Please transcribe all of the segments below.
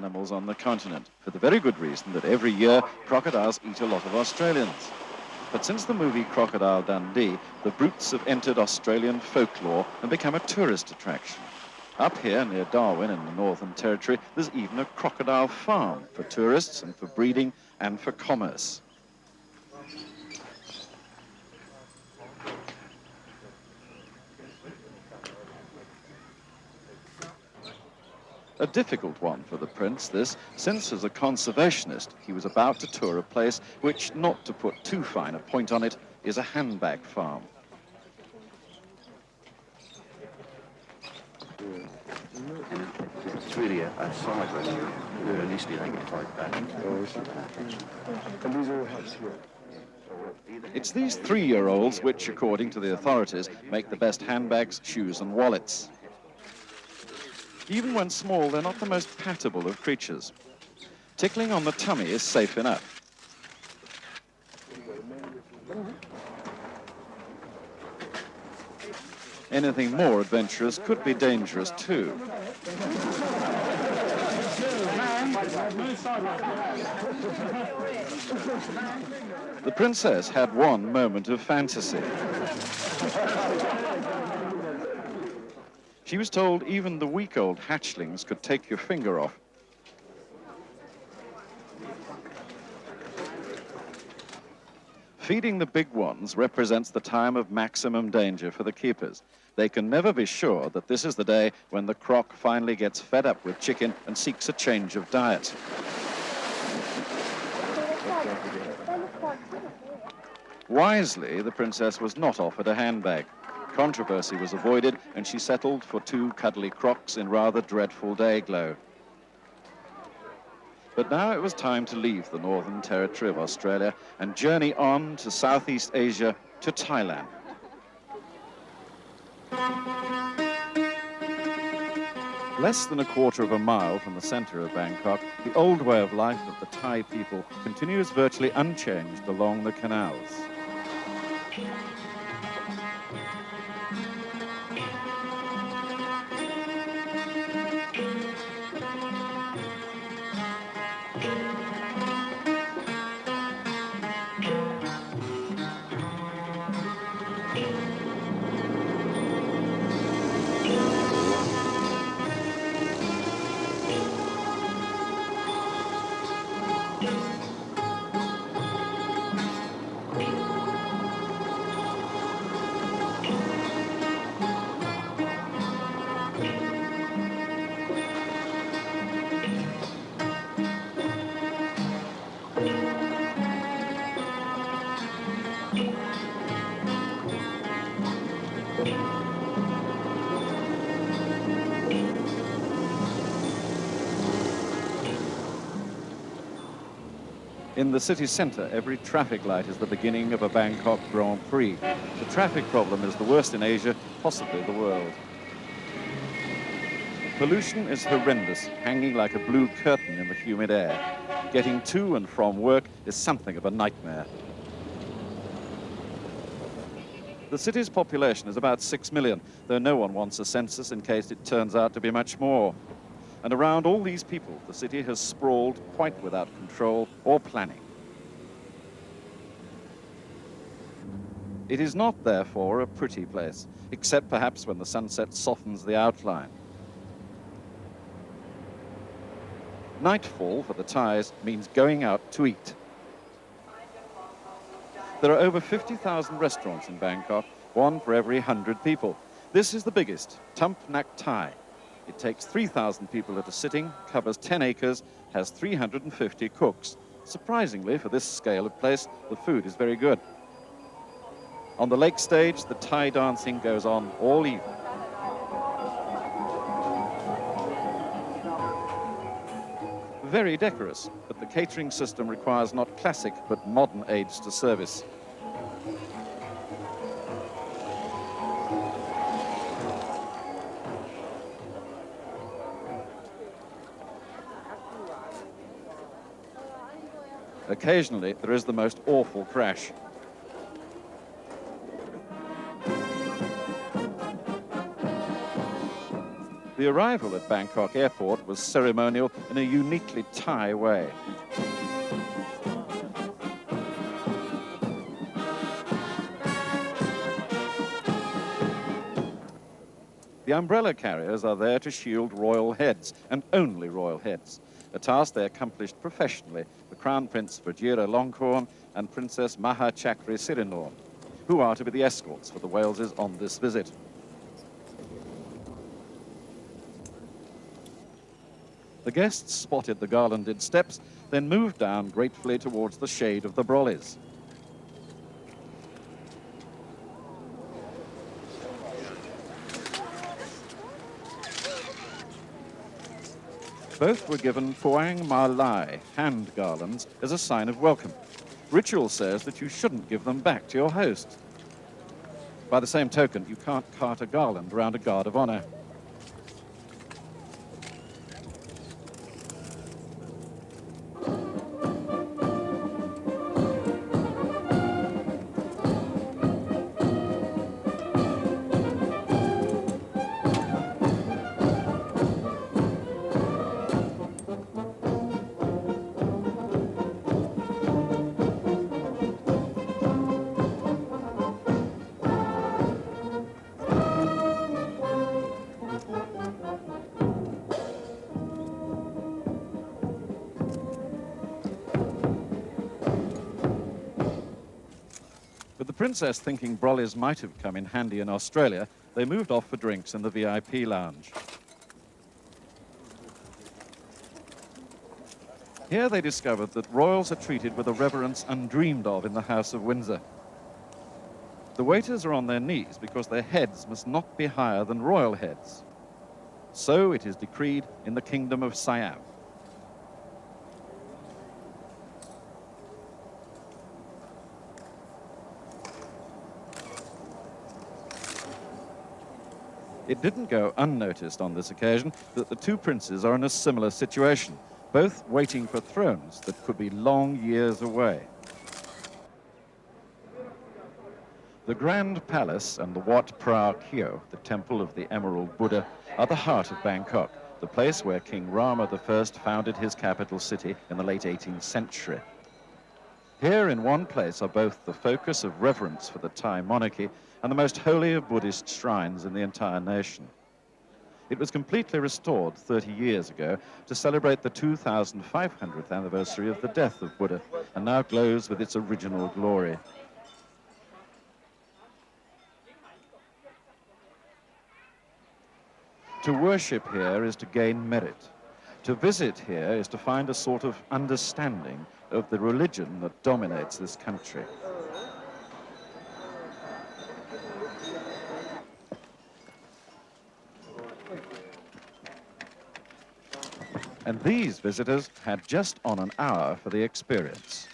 animals on the continent, for the very good reason that every year crocodiles eat a lot of Australians. But since the movie Crocodile Dundee, the brutes have entered Australian folklore and become a tourist attraction. Up here near Darwin in the Northern Territory, there's even a crocodile farm for tourists and for breeding and for commerce. A difficult one for the prince, this, since as a conservationist he was about to tour a place which, not to put too fine a point on it, is a handbag farm. It's really a side road. Initially they get tied back. And these are all huts here. It's these 3-year-olds which, according to the authorities, make the best handbags, shoes and wallets. Even when small, they're not the most patable of creatures. Tickling on the tummy is safe enough. Anything more adventurous could be dangerous too. The princess had one moment of fantasy. She was told even the week-old hatchlings could take your finger off. Feeding the big ones represents the time of maximum danger for the keepers. They can never be sure that this is the day when the croc finally gets fed up with chicken and seeks a change of diet. Wisely, the princess was not offered a handbag. Controversy was avoided, and she settled for 2 cuddly crocs in rather dreadful day-glow. But now it was time to leave the Northern Territory of Australia and journey on to Southeast Asia, to Thailand. Less than a quarter of a mile from the centre of Bangkok, the old way of life of the Thai people continues virtually unchanged along the canals. In the city centre, every traffic light is the beginning of a Bangkok Grand Prix. The traffic problem is the worst in Asia, possibly the world. Pollution is horrendous, hanging like a blue curtain in the humid air. Getting to and from work is something of a nightmare. The city's population is about 6 million, though no one wants a census in case it turns out to be much more. And around all these people, the city has sprawled quite without control or planning. It is not, therefore, a pretty place, except perhaps when the sunset softens the outline. Nightfall for the Thais means going out to eat. There are over 50,000 restaurants in Bangkok, one for every 100 people. This is the biggest, Tump Nak Thai. It takes 3,000 people at a sitting, covers 10 acres, has 350 cooks. Surprisingly, for this scale of place, the food is very good. On the lake stage, the Thai dancing goes on all evening. Very decorous, but the catering system requires not classic but modern aids to service. Occasionally, there is the most awful crash. The arrival at Bangkok airport was ceremonial in a uniquely Thai way. The umbrella carriers are there to shield royal heads, and only royal heads, a task they accomplished professionally for Crown Prince Vajiralongkorn and Princess Maha Vajiralongkorn, who are to be the escorts for the Waleses on this visit. The guests spotted the garlanded steps, then moved down gratefully towards the shade of the brollies. Both were given Phuang Ma Lai, hand garlands, as a sign of welcome. Ritual says that you shouldn't give them back to your host. By the same token, you can't cart a garland around a guard of honor. With the princess thinking brollies might have come in handy in Australia, they moved off for drinks in the VIP lounge. Here they discovered that royals are treated with a reverence undreamed of in the House of Windsor. The waiters are on their knees because their heads must not be higher than royal heads. So it is decreed in the Kingdom of Siam. It didn't go unnoticed on this occasion that the two princes are in a similar situation, both waiting for thrones that could be long years away. The Grand Palace and the Wat Phra Keo, the Temple of the Emerald Buddha, are the heart of Bangkok, the place where King Rama I founded his capital city in the late 18th century. Here in one place are both the focus of reverence for the Thai monarchy and the most holy of Buddhist shrines in the entire nation. It was completely restored 30 years ago to celebrate the 2500th anniversary of the death of Buddha, and now glows with its original glory. To worship here is to gain merit. To visit here is to find a sort of understanding of the religion that dominates this country. And these visitors had just on an hour for the experience.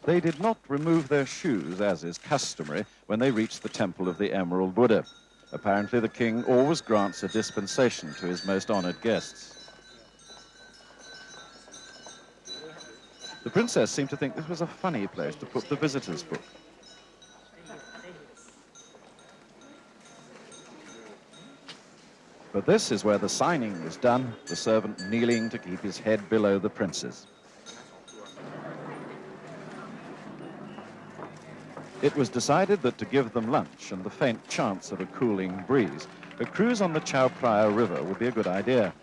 They did not remove their shoes, as is customary, when they reached the Temple of the Emerald Buddha. Apparently, the king always grants a dispensation to his most honored guests. The princess seemed to think this was a funny place to put the visitors' book. But this is where the signing is done, the servant kneeling to keep his head below the prince's. It was decided that to give them lunch and the faint chance of a cooling breeze, a cruise on the Chao Phraya River would be a good idea.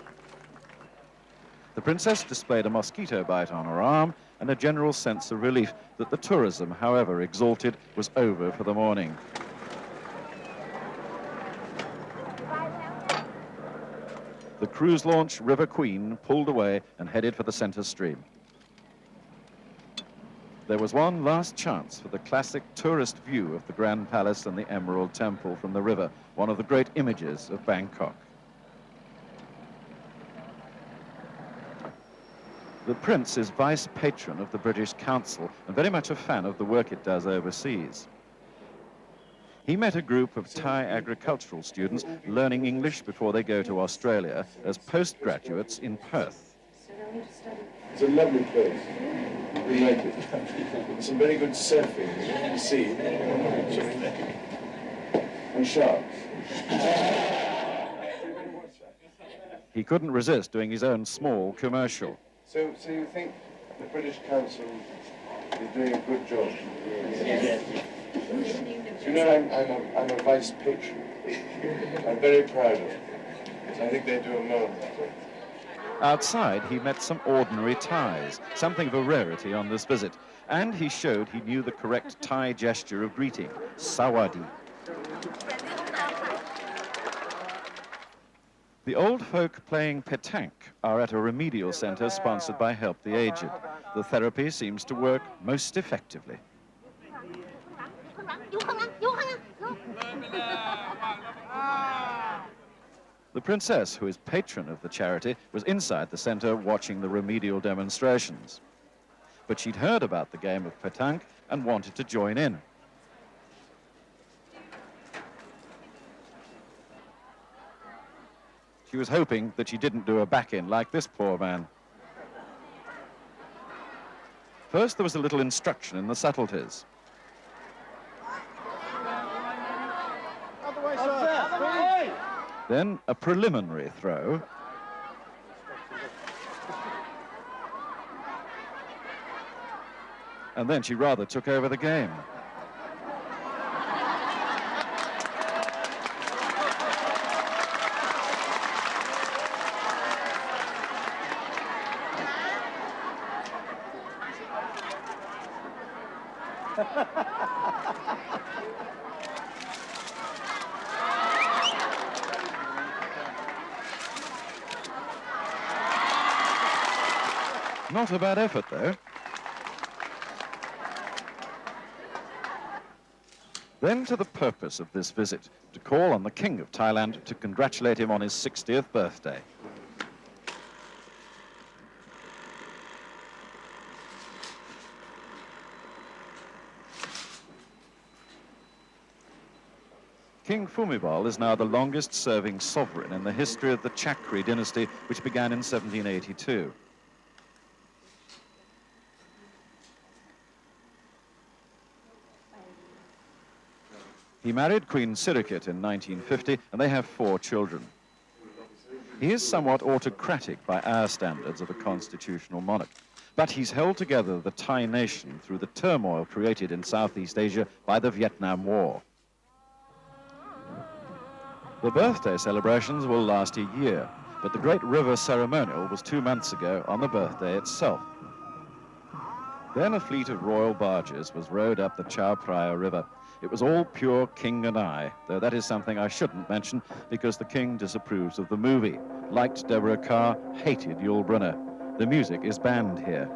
The princess displayed a mosquito bite on her arm and a general sense of relief that the tourism, however exalted, was over for the morning. The cruise launch River Queen pulled away and headed for the center stream. there was one last chance for the classic tourist view of the Grand Palace and the Emerald Temple from the river, one of the great images of Bangkok. The Prince is vice patron of the British Council and very much a fan of the work it does overseas. He met a group of Thai agricultural students learning English before they go to Australia as postgraduates in Perth. It's a lovely place. We like it. Some very good surfing at the sea. And sharks. He couldn't resist doing his own small commercial. So you think the British Council is doing a good job? Yes. You know, I'm a vice patron. I'm very proud of it. I think they do a marvelous job. Outside, he met some ordinary Thais, something of a rarity on this visit, and he showed he knew the correct Thai gesture of greeting, sawadi. The old folk playing petanque are at a remedial centre sponsored by Help the Aged. The therapy seems to work most effectively. The princess, who is patron of the charity, was inside the centre watching the remedial demonstrations. But she'd heard about the game of petanque and wanted to join in. She was hoping that she didn't do a back-in like this poor man. First, there was a little instruction in the subtleties. Then a preliminary throw. And then she rather took over the game. Not a bad effort, though. Then to the purpose of this visit, to call on the King of Thailand to congratulate him on his 60th birthday. King Bhumibol is now the longest-serving sovereign in the history of the Chakri dynasty, which began in 1782. He married Queen Sirikit in 1950, and they have 4 children. He is somewhat autocratic by our standards of a constitutional monarch, but he's held together the Thai nation through the turmoil created in Southeast Asia by the Vietnam War. The birthday celebrations will last a year, but the great river ceremonial was 2 months ago on the birthday itself. Then a fleet of royal barges was rowed up the Chao Phraya River. It was all pure King and I, though that is something I shouldn't mention because the King disapproves of the movie, liked Deborah Kerr, hated Yul Brynner. The music is banned here.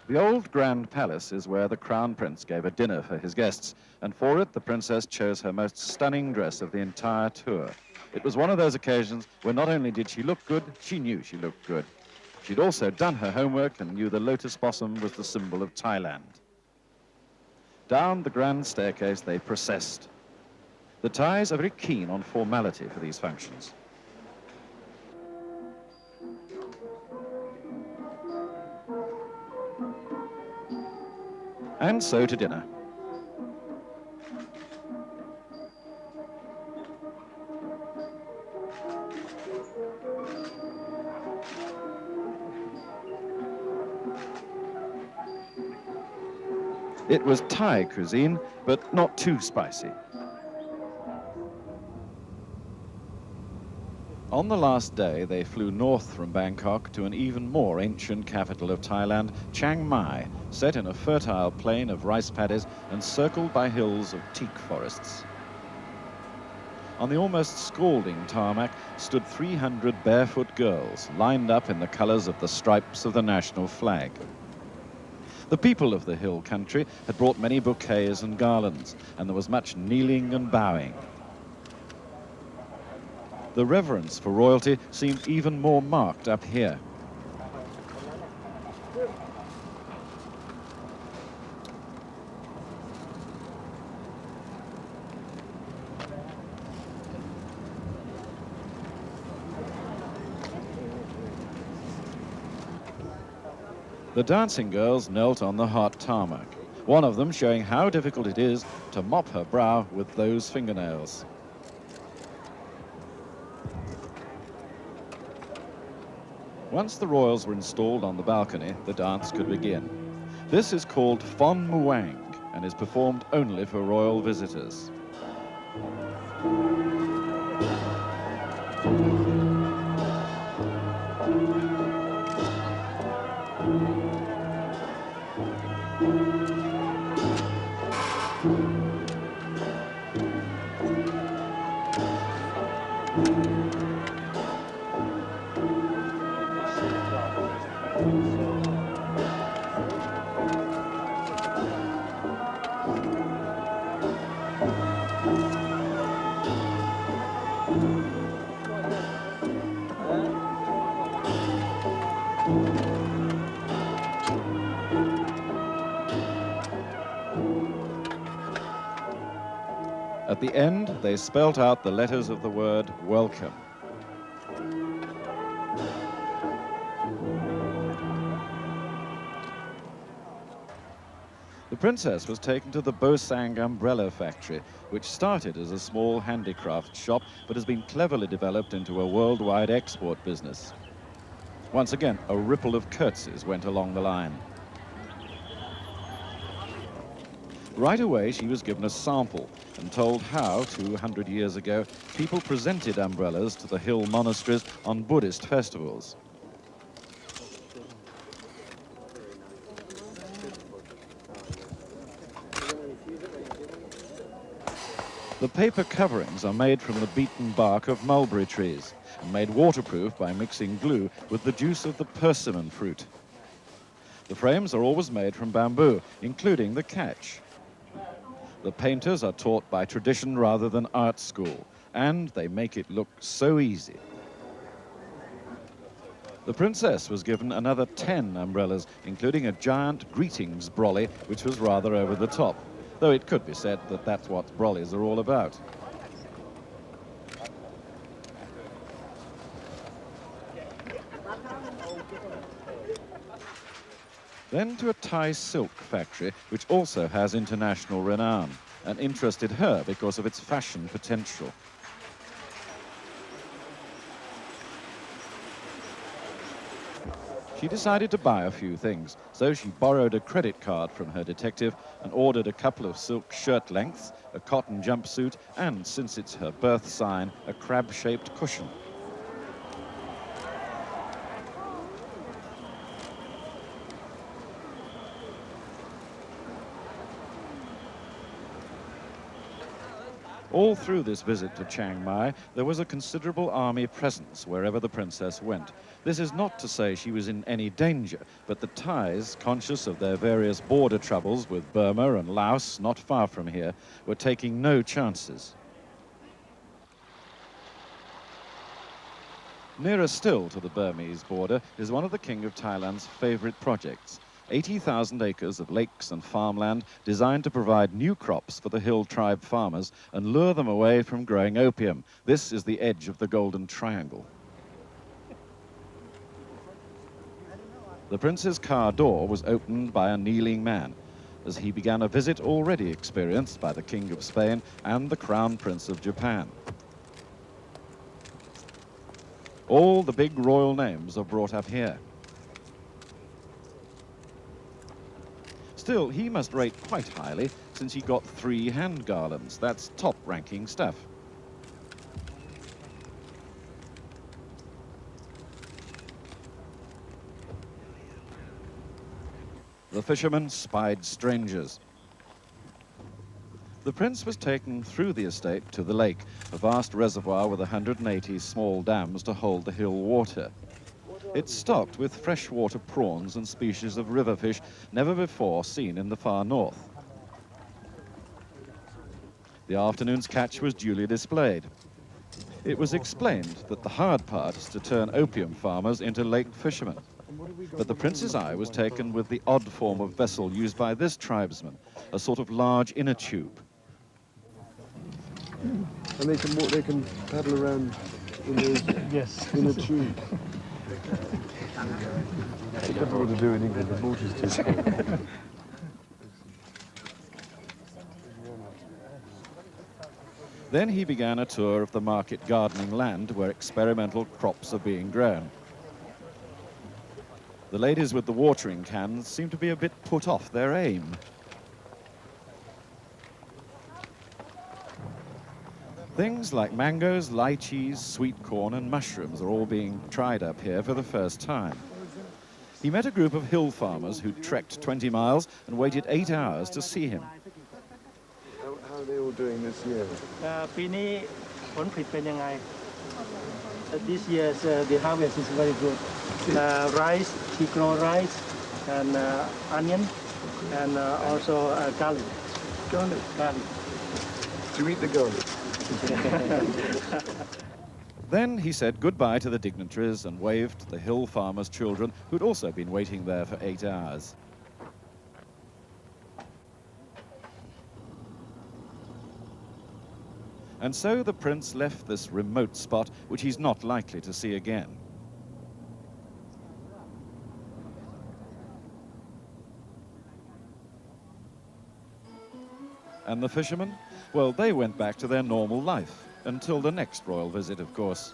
The old Grand Palace is where the Crown Prince gave a dinner for his guests, and for it the princess chose her most stunning dress of the entire tour. It was one of those occasions where not only did she look good, she knew she looked good. She'd also done her homework and knew the lotus blossom was the symbol of Thailand. Down the grand staircase they processed. The Thais are very keen on formality for these functions. And so to dinner. It was Thai cuisine, but not too spicy. On the last day, they flew north from Bangkok to an even more ancient capital of Thailand, Chiang Mai, set in a fertile plain of rice paddies and circled by hills of teak forests. On the almost scalding tarmac stood 300 barefoot girls, lined up in the colors of the stripes of the national flag. The people of the hill country had brought many bouquets and garlands, and there was much kneeling and bowing. The reverence for royalty seemed even more marked up here. The dancing girls knelt on the hot tarmac, one of them showing how difficult it is to mop her brow with those fingernails. Once the royals were installed on the balcony, the dance could begin. This is called Phon Muang and is performed only for royal visitors. At the end, they spelt out the letters of the word welcome. The princess was taken to the Bosang umbrella factory, which started as a small handicraft shop but has been cleverly developed into a worldwide export business. Once again, a ripple of curtsies went along the line. Right away, she was given a sample and told how, 200 years ago, people presented umbrellas to the hill monasteries on Buddhist festivals. The paper coverings are made from the beaten bark of mulberry trees and made waterproof by mixing glue with the juice of the persimmon fruit. The frames are always made from bamboo, including the catch. The painters are taught by tradition rather than art school, and they make it look so easy. The princess was given another 10 umbrellas, including a giant greetings brolly, which was rather over the top, though it could be said that that's what brollies are all about. Then to a Thai silk factory, which also has international renown, and interested her because of its fashion potential. She decided to buy a few things, so she borrowed a credit card from her detective and ordered a couple of silk shirt lengths, a cotton jumpsuit, and, since it's her birth sign, a crab-shaped cushion. All through this visit to Chiang Mai, there was a considerable army presence wherever the princess went. This is not to say she was in any danger, but the Thais, conscious of their various border troubles with Burma and Laos, not far from here, were taking no chances. Nearer still to the Burmese border is one of the King of Thailand's favorite projects. 80,000 acres of lakes and farmland designed to provide new crops for the hill tribe farmers and lure them away from growing opium. This is the edge of the Golden Triangle. The prince's car door was opened by a kneeling man as he began a visit already experienced by the King of Spain and the Crown Prince of Japan. All the big royal names are brought up here. Still, he must rate quite highly since he got 3 hand garlands. That's top-ranking stuff. The fishermen spied strangers. The prince was taken through the estate to the lake, a vast reservoir with 180 small dams to hold the hill water. It's stocked with freshwater prawns and species of river fish never before seen in the far north. The afternoon's catch was duly displayed. It was explained that the hard part is to turn opium farmers into lake fishermen. But the prince's eye was taken with the odd form of vessel used by this tribesman, a sort of large inner tube. And they can paddle around in those, Yes. in a tube. It's difficult to do in England, the water's too small. Then he began a tour of the market gardening land where experimental crops are being grown. The ladies with the watering cans seem to be a bit put off their aim. Things like mangoes, lychees, sweet corn and mushrooms are all being tried up here for the first time. He met a group of hill farmers who trekked 20 miles and waited 8 hours to see him. How are they all doing this year? ปีนี้ผลผลิตเป็นยังไง This year the harvest is very good. Rice, he grow rice and onion and also garlic. Garlic. Do you eat the garlic? Then he said goodbye to the dignitaries and waved to the hill farmers' children who'd also been waiting there for 8 hours. And so the prince left this remote spot, which he's not likely to see again. And the fishermen? Well, they went back to their normal life, until the next royal visit, of course.